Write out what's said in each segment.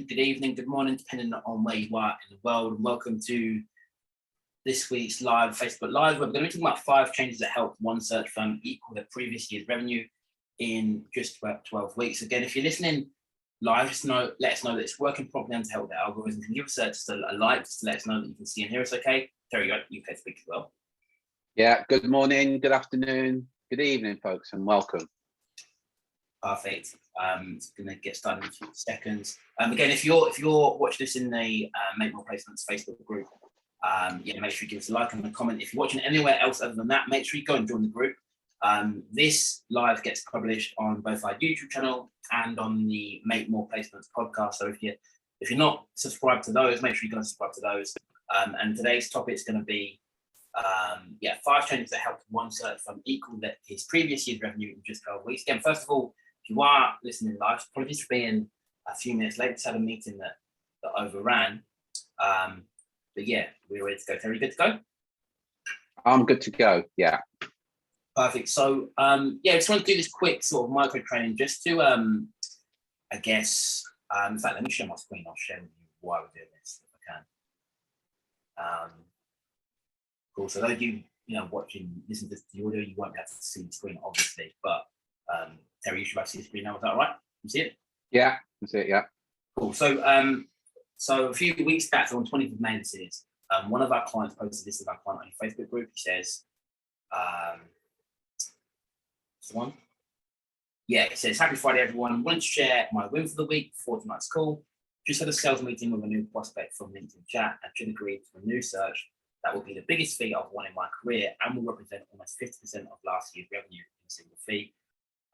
good evening, good morning, depending on where you are in the world. And welcome to this week's live Facebook Live. We're going to be talking about 5 changes that helped one search firm equal their previous year's revenue in just about 12 weeks. Again, if you're listening live, just let us know that it's working properly and to help the algorithm. You can give us just a like just to let us know that you can see and hear us okay. There you go, you can speak as well. Yeah, good morning, good afternoon, good evening, folks, and welcome. Perfect. It's going to get started in a few seconds. Again, if you're watching this in the Make More Placements Facebook group, make sure you give us a like and a comment. If you're watching anywhere else other than that, make sure you go and join the group. This live gets published on both our YouTube channel and on the Make More Placements podcast. So if you're not subscribed to those, make sure you go and subscribe to those. And today's topic is going to be 5 changes that helped one search firm equal his previous year's revenue in just 12 weeks. Again, first of all, if you are listening live, apologies for being a few minutes late. Just had a meeting that overran. But yeah, we're ready to go. Terry, good to go? I'm good to go, yeah. Perfect. So, I just want to do this quick sort of micro training just to, in fact, let me share my screen. I'll share with you why we're doing this if I can. Cool. So those of you, watching, listen to the audio, you won't be able to see the screen, obviously, but Terry, you should have seen the screen now. Is that all right? You see it? Yeah, that's it, yeah. Cool. So, so a few weeks back, so on 20th of May, this is, one of our clients posted this in our client only Facebook group. He says, what's the one? Yeah, it says, happy Friday, everyone. Wanted to share my win for the week before tonight's call. Just had a sales meeting with a new prospect from LinkedIn chat and should agree to a new search. That will be the biggest fee I've won in my career and will represent almost 50% of last year's revenue in a single fee.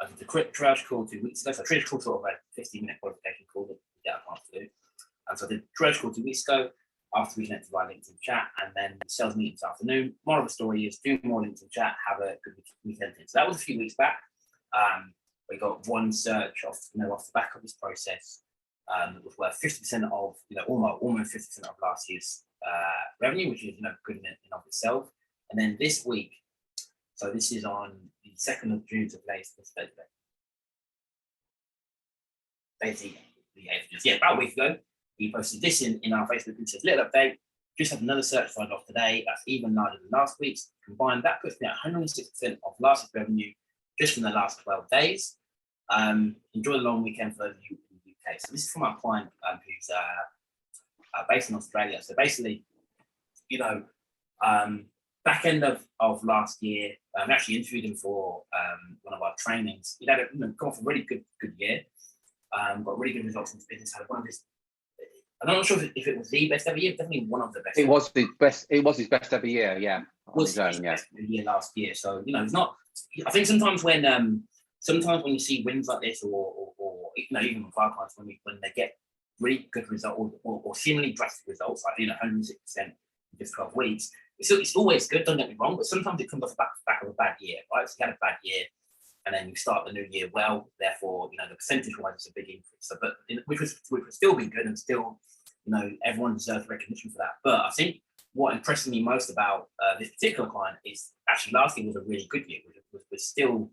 I did the triage call 2 weeks ago. So triage call sort of a 15-minute qualification call that we get a chance to do. And so I did triage call 2 weeks ago after we connected via LinkedIn chat, and then the sales meeting this afternoon. Moral of the story is do more LinkedIn chat, have a good weekend. So that was a few weeks back. We got one search off the back of this process that was worth 50% of, almost 50% of last year's revenue, which is good in of itself. And then this week, so this is on the 2nd of June to place this Thursday. Basically, about a week ago, he posted this in our Facebook group. Says, little update, just had another search signed off today. That's even larger than last week's. Combined, that puts me at 106% of last week's revenue just from the last 12 days. Enjoy the long weekend for those of you in the UK. So this is from our client who's based in Australia. So basically, back end of last year, I actually interviewed him for one of our trainings. He had gone for a really good year, got really good results in his business. Had one of his, I'm not sure if it was the best ever year, but definitely one of the best. It was his best ever year, yeah. Was his best year last year. So it's not. I think sometimes when you see wins like this, or even with our clients when they get really good results or seemingly drastic results, like 106% in just 12 weeks. It's always good, don't get me wrong, but sometimes it comes off the back of a bad year, right? So you had a bad year, and then you start the new year well. Therefore, the percentage-wise, it's a big increase. So, but which would still be good, and still, everyone deserves recognition for that. But I think what impressed me most about this particular client is actually last year was a really good year, which was still,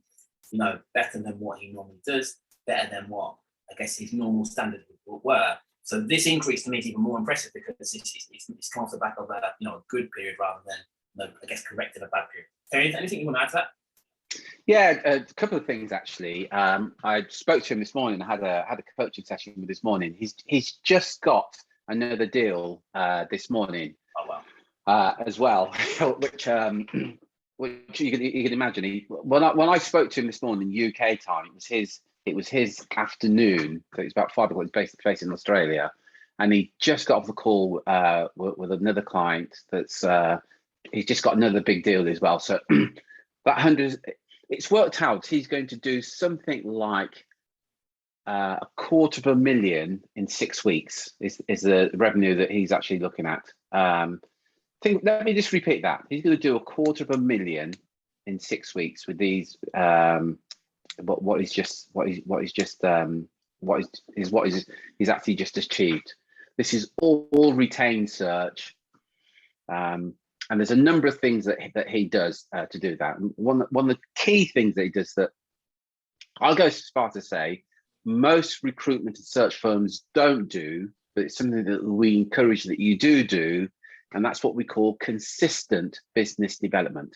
better than what he normally does, better than what I guess his normal standards were. So this increase to me is even more impressive because it's come off the back of a good period rather than corrected a bad period. Anything you want to add to that? Yeah, a couple of things actually. I spoke to him this morning. I had a coaching session with him this morning. He's just got another deal this morning. Oh wow! As well, which you can imagine. When I spoke to him this morning UK time, it was his afternoon, so it's about 5 o'clock. He's based in Australia, and he just got off the call with another client that's he's just got another big deal as well. So that 100, it's worked out. He's going to do something like $250,000 in 6 weeks. Is the revenue that he's actually looking at. Let me just repeat that. He's going to do $250,000 in 6 weeks with these. He's actually just achieved. This is all retained search, and there's a number of things that he does to do that. One of the key things that he does that I'll go as far to say most recruitment and search firms don't do, but it's something that we encourage that you do, and that's what we call consistent business development.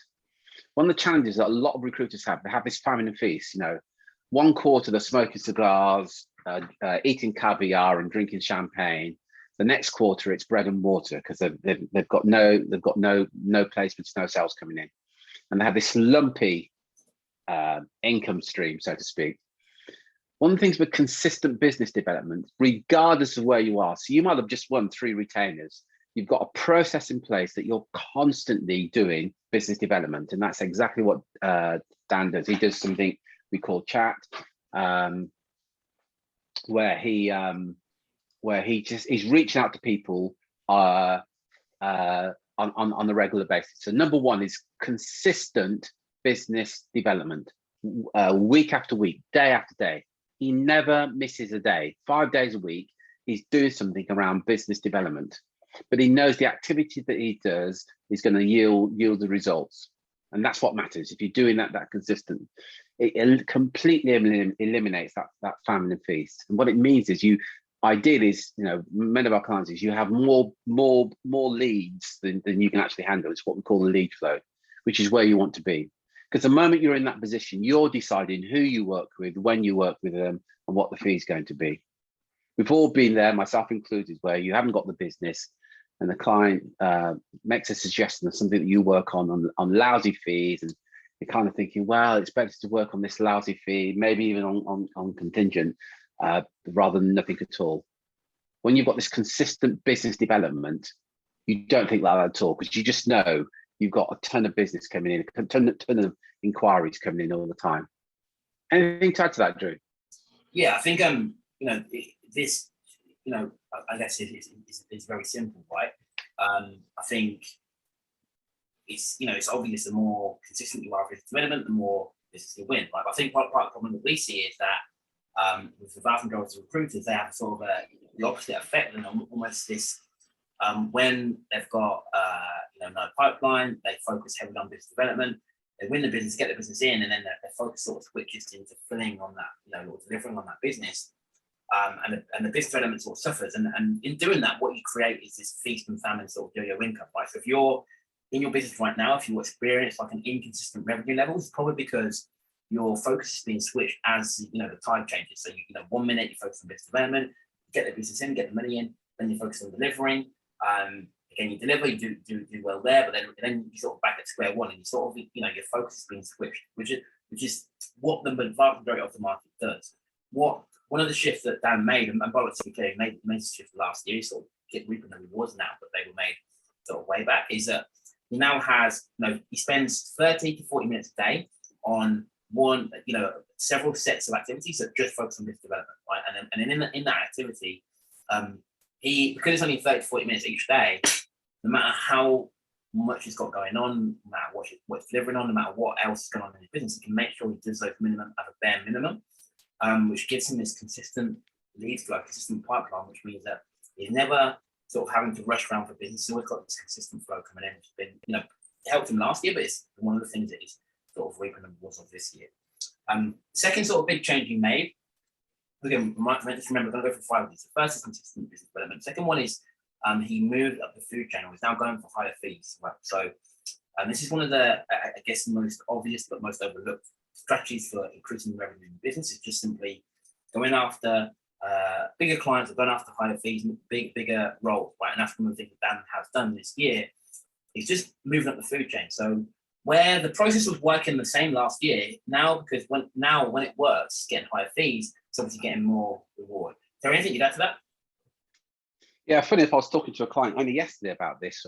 One of the challenges that a lot of recruiters have, they have this famine and feast. You know, one quarter they're smoking cigars, eating caviar and drinking champagne. The next quarter it's bread and water because they've got no placements, no sales coming in, and they have this lumpy income stream, so to speak. One of the things with consistent business development, regardless of where you are, so you might have just won 3 retainers. You've got a process in place that you're constantly doing business development, and that's exactly what Dan does. He does something we call chat, where he's reaching out to people on a regular basis. So number one is consistent business development, week after week, day after day. He never misses a day. 5 days a week, he's doing something around business development. But he knows the activity that he does is going to yield the results, and that's what matters. If you're doing that consistent, it completely eliminates that famine and feast. And what it means is ideally, many of our clients is you have more leads than you can actually handle. It's what we call the lead flow, which is where you want to be. Because the moment you're in that position, you're deciding who you work with, when you work with them, and what the fee is going to be. We've all been there, myself included, where you haven't got the business and the client makes a suggestion of something that you work on lousy fees, and you're kind of thinking, well, it's better to work on this lousy fee, maybe even on contingent, rather than nothing at all. When you've got this consistent business development, you don't think like that at all, because you just know you've got a ton of business coming in, a ton of inquiries coming in all the time. Anything to add to that, Drew? Yeah, I think this, I guess it's very simple, right? I think it's obvious the more consistent you are with development, the more business you win. Right? I think part of the problem that we see is that with the vast majority of recruiters, they have sort of the opposite effect, and almost this when they've got no pipeline, they focus heavily on business development. They win the business, get the business in, and then their focus sort of switches into filling on that, or delivering on that business. And the business development sort of suffers. And in doing that, what you create is this feast and famine sort of yo-yo income, right? So if you're in your business right now, if you experience like an inconsistent revenue level, it's probably because your focus is being switched as the tide changes. So 1 minute you focus on business development, get the business in, get the money in, then you focus on delivering. Again, you deliver, you do well there, but then you sort of back at square one, and you sort of your focus is being switched, which is what the vast majority of the market does. One of the shifts that Dan made, and by the way, to be clear, he made the shift last year, sort of get reaping the rewards now, but they were made sort of way back, is that he now has, he spends 30 to 40 minutes a day on several sets of activities that just focus on business development, right? And in that activity, because it's only 30 to 40 minutes each day, no matter how much he's got going on, no matter what he's delivering on, no matter what else is going on in his business, he can make sure he does those minimum at a bare minimum. Which gives him this consistent lead flow, consistent pipeline, which means that he's never sort of having to rush around for business. He's always got this consistent flow coming in, which has been, helped him last year, but it's one of the things that he's sort of reaping the rewards of this year. Second sort of big change he made, again, just remember, I'm going to go for 5 of these. The first is consistent business development. Second one is he moved up the food chain. He's now going for higher fees. Right? So this is one of the, I guess, most obvious but most overlooked strategies for increasing revenue in the business. Is just simply going after bigger clients, or going after higher fees, bigger roles, right? And that's one of the things that Dan has done this year. He's just moving up the food chain. So where the process was working the same last year, now because when it works, getting higher fees, it's obviously getting more reward. Is there anything you'd add to that? Yeah, funny enough, I was talking to a client only yesterday about this,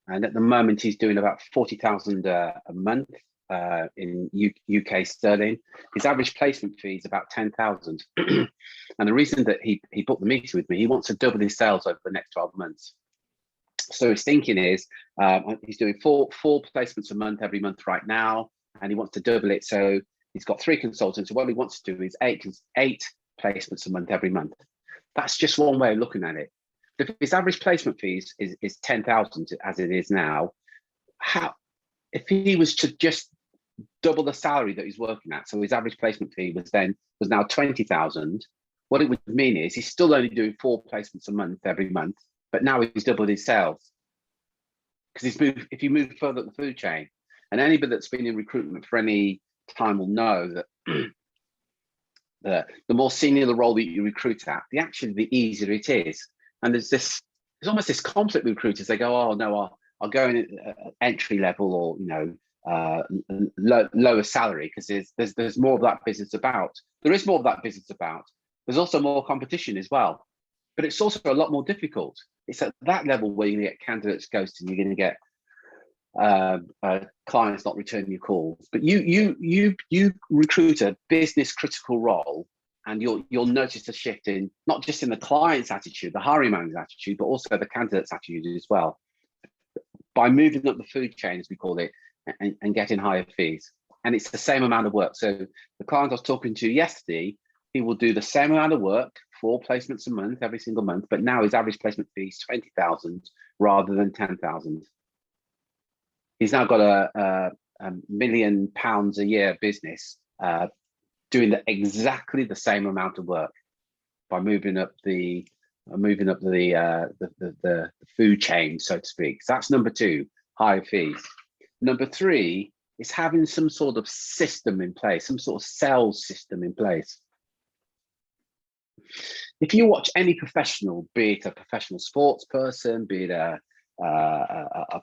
and at the moment he's doing about 40,000 a month. In UK sterling. His average placement fee is about 10,000. And the reason that he booked the meeting with me, he wants to double his sales over the next 12 months. So his thinking is he's doing four placements a month every month right now, and he wants to double it. So he's got 3 consultants. So what he wants to do is eight placements a month every month. That's just one way of looking at it. If his average placement fees is 10,000 as it is now, if he was to just double the salary that he's working at, so his average placement fee was now 20,000, What it would mean is he's still only doing 4 placements a month every month, but now he's doubled his sales because he's moved. If you move further up the food chain, and anybody that's been in recruitment for any time will know that the more senior the role that you recruit at, the easier it is. And there's almost this conflict with recruiters. They go, oh no, I'll go in at entry level, or lower salary, because there's more of that business about. There is more of that business about. There's also more competition as well, but it's also a lot more difficult. It's at that level where you're going to get candidates ghosting, you're going to get clients not returning your calls. But you recruit a business critical role, and you'll notice a shift in not just in the client's attitude, the hiring manager's attitude, but also the candidate's attitude as well, by moving up the food chain, as we call it, and getting higher fees. And it's the same amount of work. So the client I was talking to yesterday, he will do the same amount of work, 4 placements a month, every single month, but now his average placement fee is 20,000 rather than 10,000. He's now got a £1 million a year business, doing exactly the same amount of work by moving up the food chain, so to speak. So that's number 2, higher fees. Number 3 is having some sort of system in place, some sort of sales system in place. If you watch any professional, be it a professional sports person, be it a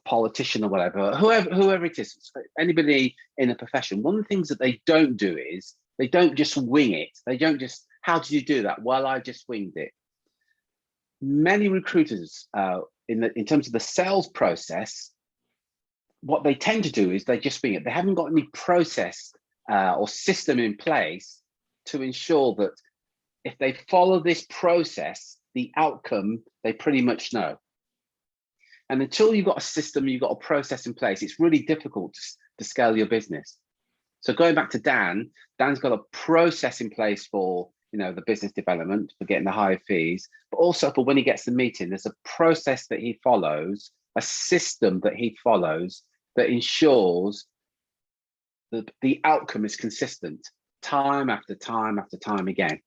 politician or whatever, whoever it is, anybody in a profession, one of the things that they don't do is they don't just wing it. They don't just, how did you do that? Well, I just winged it. Many recruiters, in terms of the sales process, what they tend to do is they just wing it. They haven't got any process or system in place to ensure that if they follow this process, the outcome they pretty much know. And until you've got a system, you've got a process in place, it's really difficult to scale your business. So going back to Dan's got a process in place for the business development, for getting the higher fees, but also for when he gets the meeting, there's a process that he follows, a system that he follows that ensures that the outcome is consistent time after time after time again.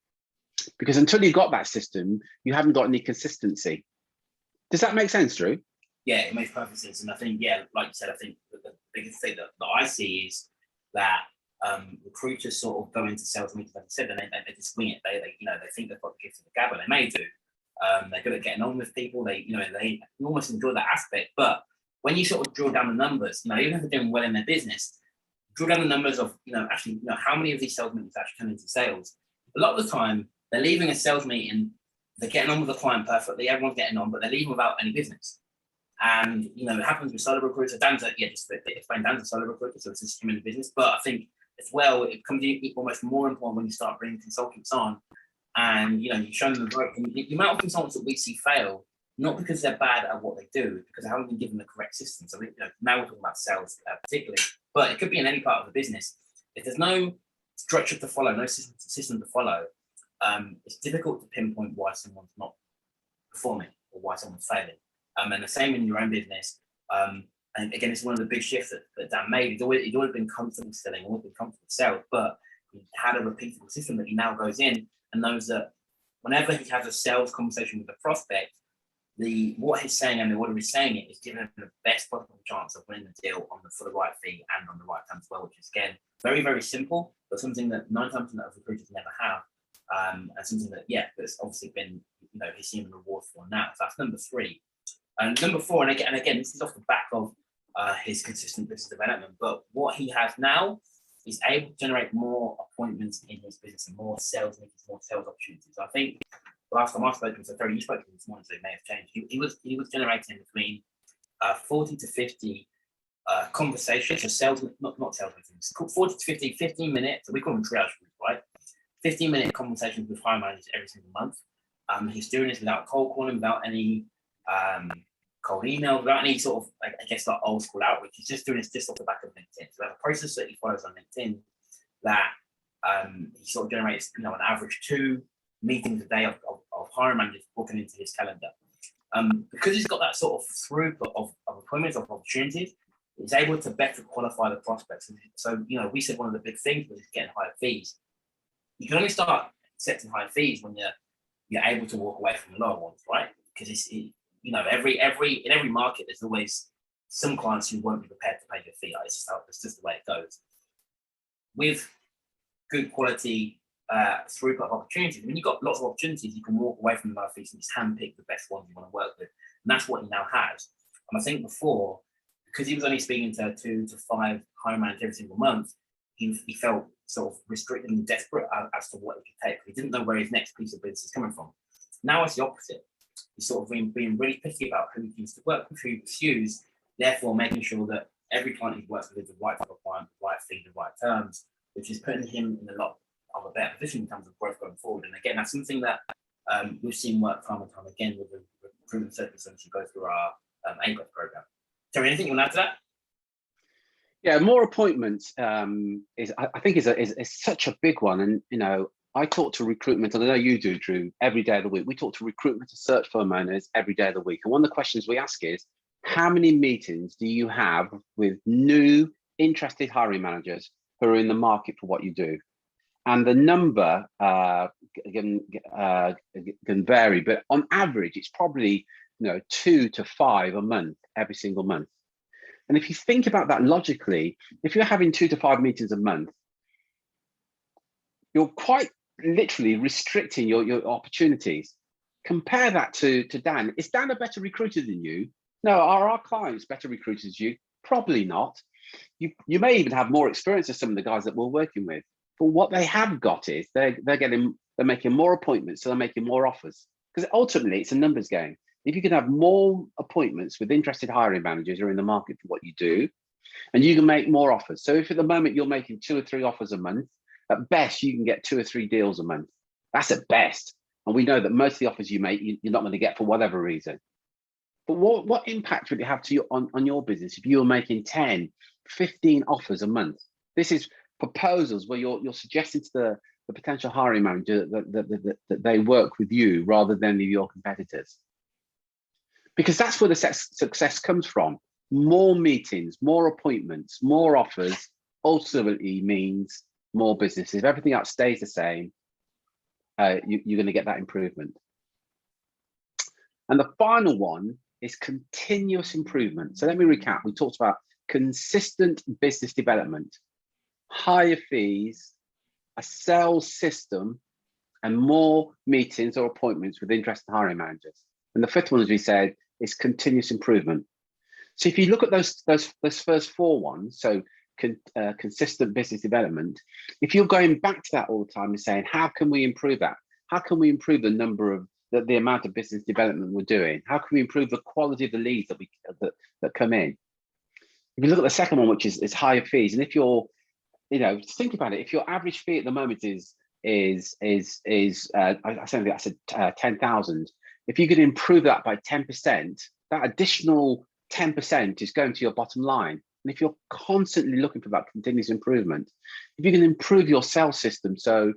Because until you've got that system, you haven't got any consistency. Does that make sense, Drew? Yeah, it makes perfect sense. And I think, like you said, I think the biggest thing that I see is that recruiters sort of go into sales meetings, like I said, and they just wing it. They think they've got the gift of the gab, and they may do. They're good at getting on with people. They almost enjoy that aspect. But when you sort of drill down the numbers, even if they're doing well in their business, drill down the numbers of how many of these sales meetings actually turn into sales. A lot of the time, they're leaving a sales meeting, they're getting on with the client perfectly, everyone's getting on, but they're leaving without any business. And it happens with solo recruiters. Dan's a solo recruiter, so it's just him in the business. But I think as well, it becomes almost more important when you start bringing consultants on, and you show them the right. The amount of consultants that we see fail, not because they're bad at what they do, because they haven't been given the correct system. So now we're talking about sales particularly, but it could be in any part of the business. If there's no structure to follow, no system to follow, it's difficult to pinpoint why someone's not performing or why someone's failing. And the same in your own business. And again, it's one of the big shifts that Dan made. He'd always been comfortable selling, always been comfortable selling, but he had a repeatable system that he now goes in and knows that whenever he has a sales conversation with a prospect, what he's saying and the order he's saying it is giving him the best possible chance of winning the deal for the right fee and on the right time as well, which is again very, very simple, but something that 9 times out of recruiters never have, and something that's obviously been he's seeing the reward for now. So that's number 3. And number 4, and again, this is off the back of his consistent business development, but what he has now is able to generate more appointments in his business and more sales meetings, more sales opportunities. So I think the last time I spoke to him, so Terry, you spoke to him this morning, so it may have changed. He was generating between 40 to 50 conversations, or sales, not sales meetings, 40 to 50, 15 minutes, so we call them triage groups, right? 15-minute conversations with hiring managers every single month. He's doing this without cold calling, without any cold email, without any sort of, I guess, like old school outreach. He's just doing this just off the back of LinkedIn. So there's a process that he follows on LinkedIn that he sort of generates, an average 2 meetings a day of hiring managers booking into his calendar. Because he's got that sort of throughput of appointments, of opportunities, he's able to better qualify the prospects. So, we said one of the big things was getting higher fees. You can only start accepting high fees when you're able to walk away from the lower ones, right? Because you know, in every market, there's always some clients who won't be prepared to pay your fee. Like, it's just the way it goes. With good quality throughput opportunities, when you've got lots of opportunities, you can walk away from the low fees and just handpick the best ones you want to work with. And that's what he now has. And I think before, because he was only speaking to 2 to 5 hiring managers every single month, he felt sort of restricted and desperate as to what he could take. He didn't know where his next piece of business is coming from. Now it's the opposite. He's sort of being really picky about who he needs to work with, who he pursues, therefore making sure that every client he works with is the right type of client, the right fee, the right terms, which is putting him in a lot of a better position in terms of growth going forward. And again, that's something that we've seen work time and time again with the recruitment circumstances you go through our AGOS program. Terry, anything you want to add to that? Yeah, more appointments I think is such a big one. And you know, I talk to recruitment, and I know you do, Drew, every day of the week. We talk to recruitment and search firm owners every day of the week. And one of the questions we ask is, how many meetings do you have with new interested hiring managers who are in the market for what you do? And the number can vary, but on average, it's probably 2 to 5 a month, every single month. And if you think about that logically, if you're having 2 to 5 meetings a month, you're quite literally restricting your opportunities. Compare that to Dan. Is Dan a better recruiter than you? No. Are our clients better recruiters than you? Probably not. You may even have more experience than some of the guys that we're working with. But what they have got is they're making more appointments, so they're making more offers. Because ultimately, it's a numbers game. If you can have more appointments with interested hiring managers who are in the market for what you do, and you can make more offers. So if at the moment you're making 2 or 3 offers a month, at best you can get 2 or 3 deals a month. That's at best. And we know that most of the offers you make, you're not going to get for whatever reason. But what impact would it have on your business if you were making 10, 15 offers a month? This is proposals where you're suggesting to the potential hiring manager that they work with you rather than with your competitors. Because that's where the success comes from. More meetings, more appointments, more offers ultimately means more business. If everything else stays the same, you're going to get that improvement. And the final one is continuous improvement. So let me recap. We talked about consistent business development, higher fees, a sales system, and more meetings or appointments with interested hiring managers. And the fifth one, as we said, is continuous improvement. So if you look at those first 4 ones, so consistent business development, if you're going back to that all the time and saying, how can we improve that? How can we improve the number of the amount of business development we're doing? How can we improve the quality of the leads that come in? If you look at the second one, which is higher fees, and if you're, think about it, if your average fee at the moment is I think I said 10,000. If you could improve that by 10%, that additional 10% is going to your bottom line. And if you're constantly looking for that continuous improvement, if you can improve your sales system, so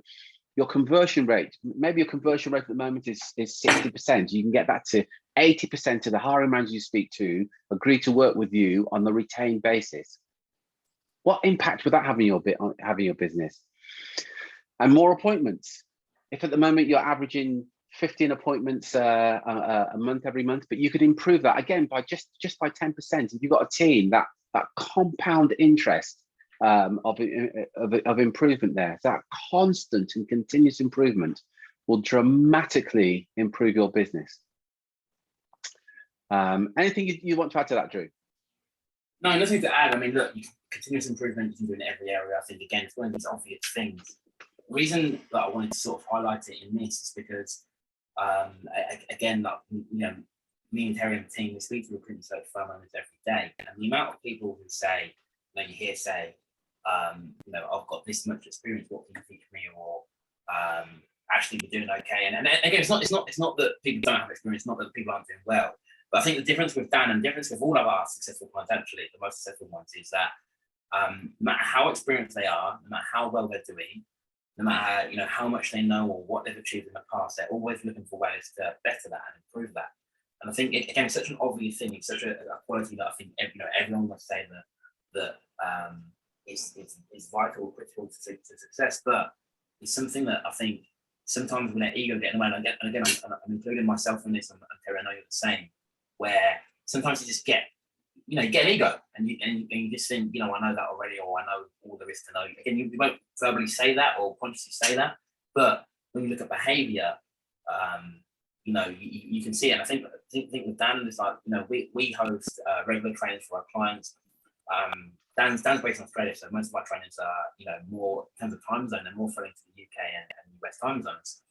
your conversion rate, maybe your conversion rate at the moment is 60%, you can get that to 80% of the hiring managers you speak to agree to work with you on the retained basis. What impact would that have on having your business? And more appointments. If at the moment you're averaging 15 appointments a month every month, but you could improve that again by just by 10%. If you've got a team, that compound interest of improvement there, that constant and continuous improvement will dramatically improve your business. Anything you want to add to that, Drew? No, nothing to add. I mean, look, continuous improvement you can do in every area. I think, again, it's one of these obvious things. The reason that I wanted to sort of highlight it in this is because, again, like, me and Terry and the team, we speak to recruitment search firm owners every day, and the amount of people who say, you hear say, I've got this much experience, what can you teach me? Or actually, we're doing okay. And again, it's not that people don't have experience, not that people aren't doing well. But I think the difference with Dan and the difference with all of our successful clients, actually, the most successful ones, is that no matter how experienced they are, no matter how well they're doing, no matter how much they know or what they've achieved in the past, they're always looking for ways to better that and improve that. And I think again, it's such an obvious thing. It's such a quality that I think everyone must say that is vital, critical to success. But it's something that I think sometimes when their ego get in the way, and again, I'm including myself in this, and Terry, I know you're the same, where sometimes you just get, you know, you get an ego, and you just think, you know, I know that already, or I know all there is to know. Again, you won't verbally say that or consciously say that, but when you look at behavior, you know, you can see it. And I think with Dan, it's like, you know, we host regular trainings for our clients. Dan's based in Australia, so most of our trainings are, you know, more in terms of time zone, they're more fitting to the UK and US time zones.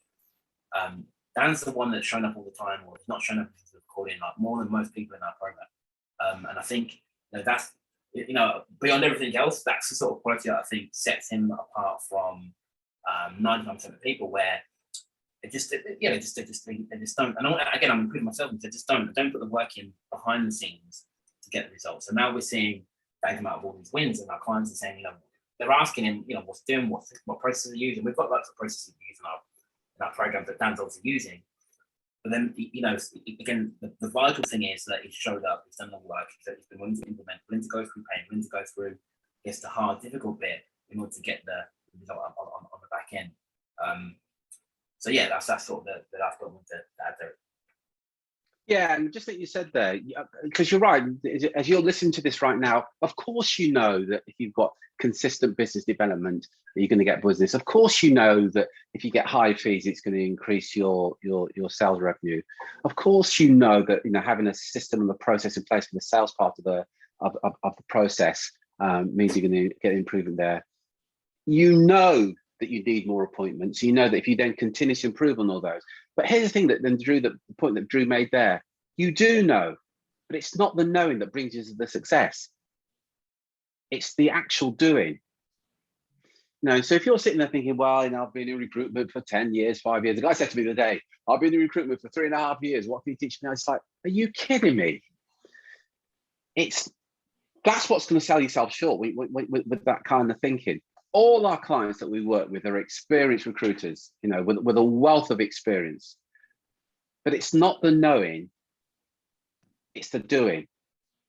Dan's the one that's shown up all the time, or he's not shown up to the recording, like more than most people in our program. And I think, you know, that's, you know, beyond everything else, that's the sort of quality that I think sets him apart from 99% of people, where they just don't. And again, I'm including myself, they just don't put the work in behind the scenes to get the results. So now we're seeing that come out of all these wins, and our clients are saying, you know, they're asking him, you know, what processes are using. We've got lots of processes we use in our program that Dan's obviously using. But then, you know, again, the vital thing is that he's showed up, he's done the work, he's been willing to implement, willing to go through pain, willing to go through, yes, the hard, difficult bit in order to get the result on the back end. So yeah, that's sort of the last point I want to add there. Yeah, and just like you said there, because you're right, as you're listening to this right now, of course you know that if you've got consistent business development, you're going to get business. Of course you know that if you get high fees, it's going to increase your sales revenue. Of course you know that, you know, having a system and the process in place for the sales part of the process means you're going to get improvement there. You know that you need more appointments. You know that if you then continue to improve on all those. But here's the thing that then Drew, the point that Drew made there, you do know, but it's not the knowing that brings you to the success. It's the actual doing. No, so if you're sitting there thinking, well, you know, I've been in recruitment for 10 years, 5 years. The guy said to me the other day, I've been in recruitment for 3.5 years. What can you teach me now? It's like, are you kidding me? That's what's going to sell yourself short with that kind of thinking. All our clients that we work with are experienced recruiters, you know, with a wealth of experience. But it's not the knowing, it's the doing.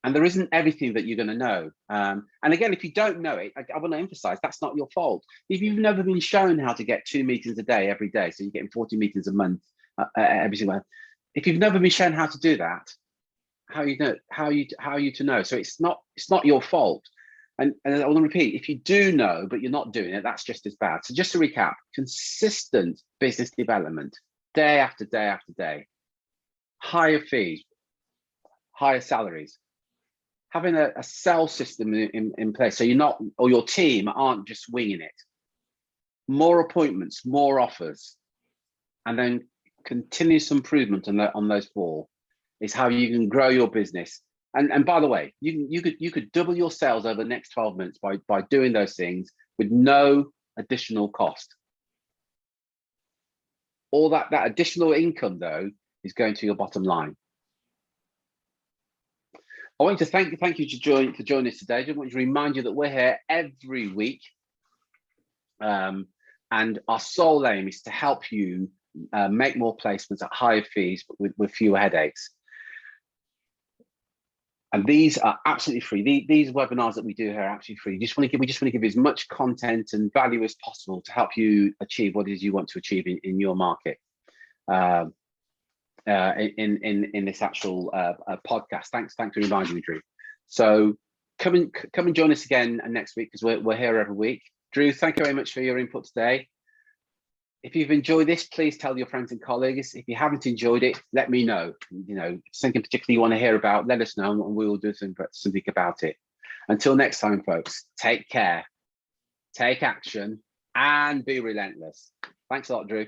And there isn't everything that you're going to know. And again, if you don't know it, I want to emphasize that's not your fault. If you've never been shown how to get 2 meetings a day every day, so you're getting 40 meetings a month every single month. If you've never been shown how to do that, how are you to know? So it's not your fault. And I want to repeat, if you do know, but you're not doing it, that's just as bad. So just to recap, consistent business development, day after day after day, higher fees, higher salaries, having a sales system in place so you're not, or your team aren't just winging it. More appointments, more offers, and then continuous improvement on those four is how you can grow your business. And by the way, you could double your sales over the next 12 months by doing those things with no additional cost. All that additional income though is going to your bottom line. I want to thank you for joining us today. I just want to remind you that we're here every week, and our sole aim is to help you make more placements at higher fees but with fewer headaches. And these are absolutely free. These webinars that we do here are absolutely free. We just want to give you as much content and value as possible to help you achieve what it is you want to achieve in your market. In this actual podcast. Thanks for reminding me, Drew. So come and join us again next week, because we're here every week. Drew, thank you very much for your input today. If you've enjoyed this, please tell your friends and colleagues. If you haven't enjoyed it, let me know. You know, something particularly you want to hear about, let us know, and we will do something about it. Until next time, folks, take care, take action, and be relentless. Thanks a lot, Drew.